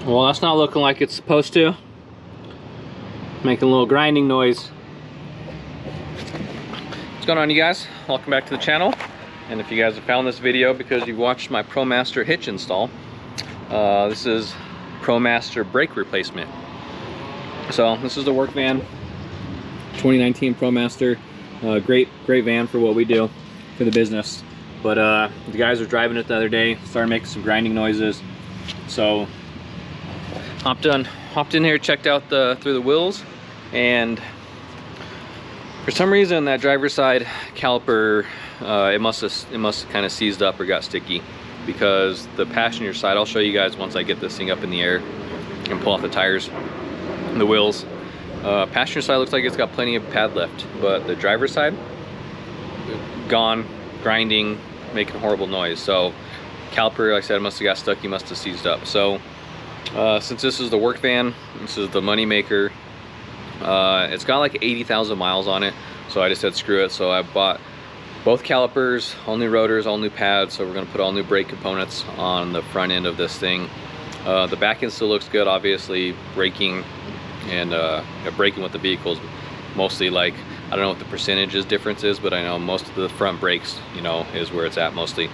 Well, that's not looking like it's supposed to. Making a little grinding noise. What's going on, you guys? Welcome back to the channel. And if you guys have found this video because you've watched my ProMaster hitch install, this is ProMaster brake replacement. So this is the work van, 2019 ProMaster. Great van for what we do for the business. But the guys were driving it the other day, started making some grinding noises. So hopped in here, checked out through the wheels, and for some reason that driver's side caliper, it must have kind of seized up or got sticky, because the passenger side, I'll show you guys once I get this thing up in the air and pull off the tires and the wheels. Passenger side looks like it's got plenty of pad left, but the driver's side, gone, grinding, making a horrible noise. So caliper, like I said, must have got stuck, must have seized up. So since this is the work van, this is the money maker, it's got like 80,000 miles on it, so I just said screw it. So I bought both calipers, all new rotors, all new pads. So we're going to put all new brake components on the front end of this thing. The back end still looks good, obviously. Braking and braking with the vehicles, mostly, like, I don't know what the percentages difference is, but I know most of the front brakes, you know, is where it's at mostly.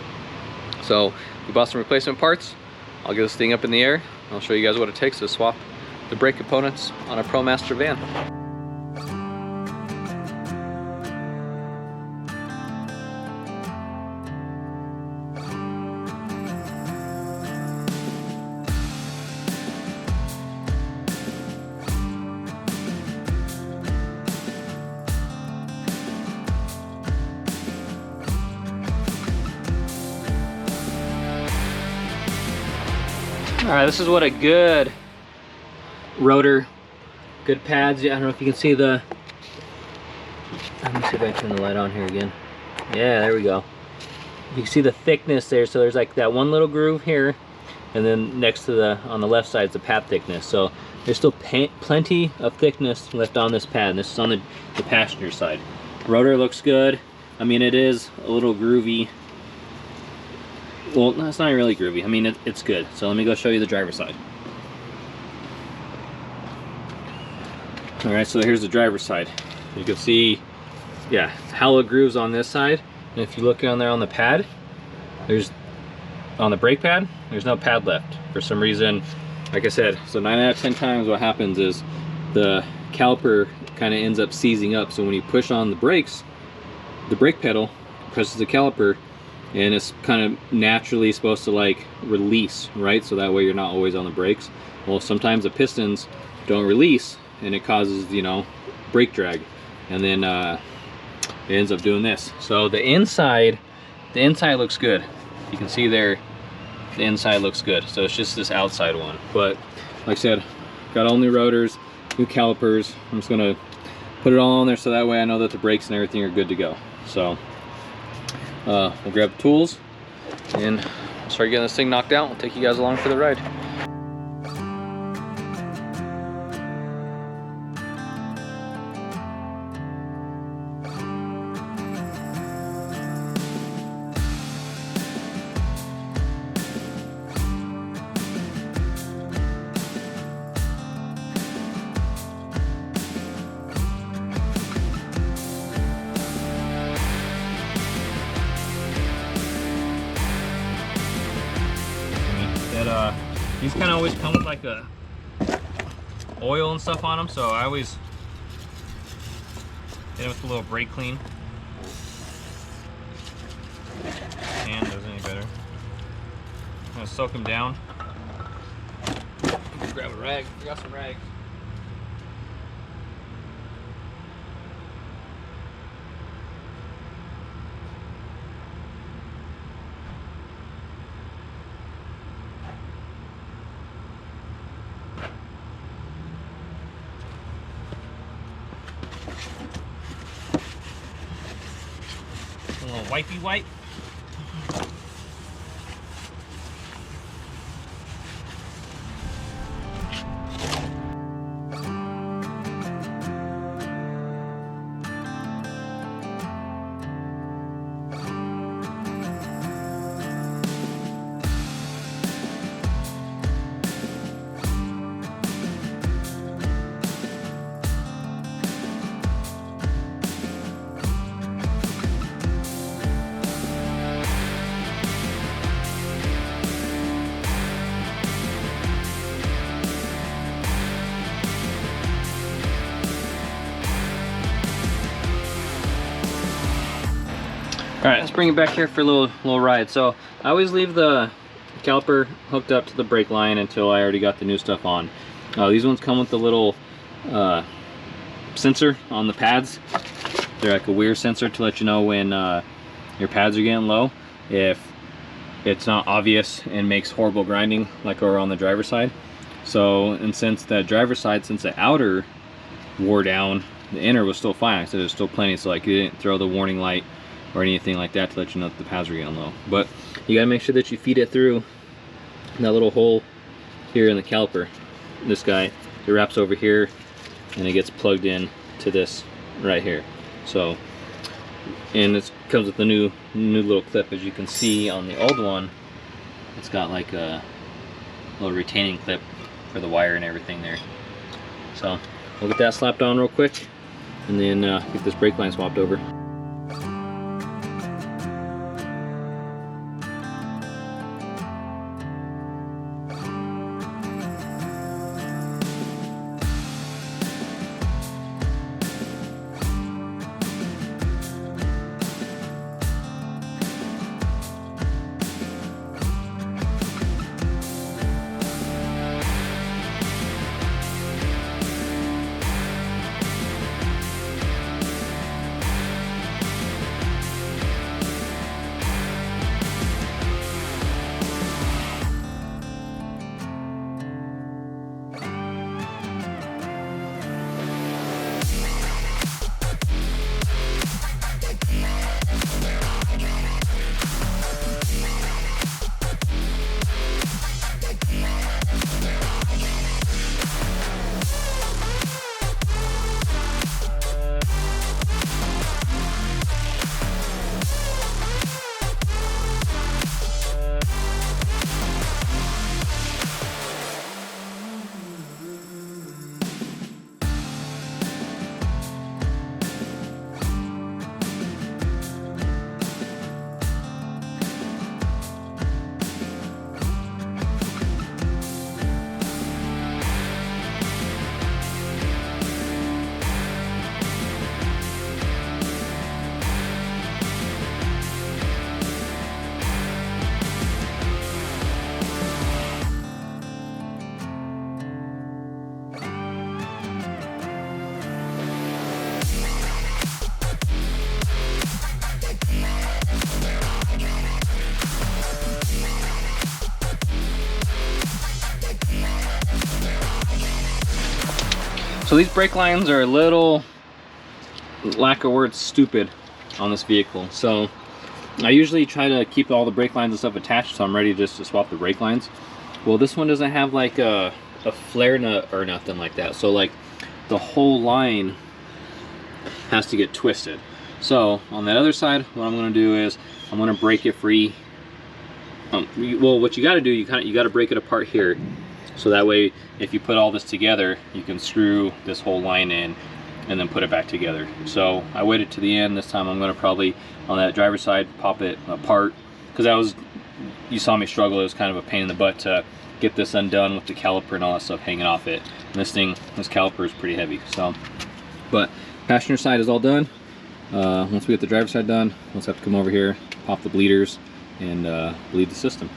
So we bought some replacement parts. I'll get this thing up in the air. I'll show you guys what it takes to swap the brake components on a ProMaster van. All right, this is what a good rotor, good pads. Yeah, I don't know if you can see the, let me see if I turn the light on here again. Yeah, there we go. You can see the thickness there. So there's like that one little groove here, and then next to the, on the left side is the pad thickness. So there's still plenty of thickness left on this pad. This is on the passenger side. Rotor looks good. I mean, it is a little groovy. Well, no, it's not really groovy. I mean, it's good. So let me go show you the driver's side. All right, so here's the driver's side. You can see, yeah, hollow grooves on this side. And if you look on there on the pad, there's, on the brake pad, there's no pad left. For some reason, like I said, so 9 out of 10 times what happens is the caliper kind of ends up seizing up. So when you push on the brakes, the brake pedal presses the caliper, and it's kind of naturally supposed to like release, right? So that way you're not always on the brakes. Well, sometimes the pistons don't release, and it causes, you know, brake drag, and then it ends up doing this. So the inside looks good. You can see there, the inside looks good. So it's just this outside one. But like I said, got all new rotors, new calipers. I'm just gonna put it all on there so that way I know that the brakes and everything are good to go. So we'll grab the tools and start getting this thing knocked out. We'll take you guys along for the ride. These kind of always come with like a oil and stuff on them, so I always hit it with a little brake clean. And doesn't any better. I'm gonna soak them down. Grab a rag. We got some rags. A little wipey wipe. Alright, let's bring it back here for a little ride. So I always leave the caliper hooked up to the brake line until I already got the new stuff on. These ones come with the little sensor on the pads. They're like a weird sensor to let you know when your pads are getting low. If it's not obvious and makes horrible grinding like over on the driver's side. So, and since the driver's side, since the outer wore down, the inner was still fine. I said there's still plenty, so like you didn't throw the warning light or anything like that to let you know that the pads were getting low. But you gotta make sure that you feed it through that little hole here in the caliper. This guy, it wraps over here and it gets plugged in to this right here. So, and this comes with the new little clip. As you can see on the old one, it's got like a little retaining clip for the wire and everything there. So we'll get that slapped on real quick and then get this brake line swapped over. So these brake lines are a little, lack of words, stupid on this vehicle. So I usually try to keep all the brake lines and stuff attached so I'm ready just to swap the brake lines. Well, this one doesn't have like a flare nut or nothing like that. So like the whole line has to get twisted. So on that other side, what I'm gonna do is I'm gonna break it free. Well, what you gotta do, you gotta break it apart here. So that way, if you put all this together, you can screw this whole line in and then put it back together. So I waited to the end. This time I'm gonna probably, on that driver's side, pop it apart. Because you saw me struggle, it was kind of a pain in the butt to get this undone with the caliper and all that stuff hanging off it. And this caliper is pretty heavy. So, but passenger side is all done. Once we get the driver's side done, we'll have to come over here, pop the bleeders, and bleed the system.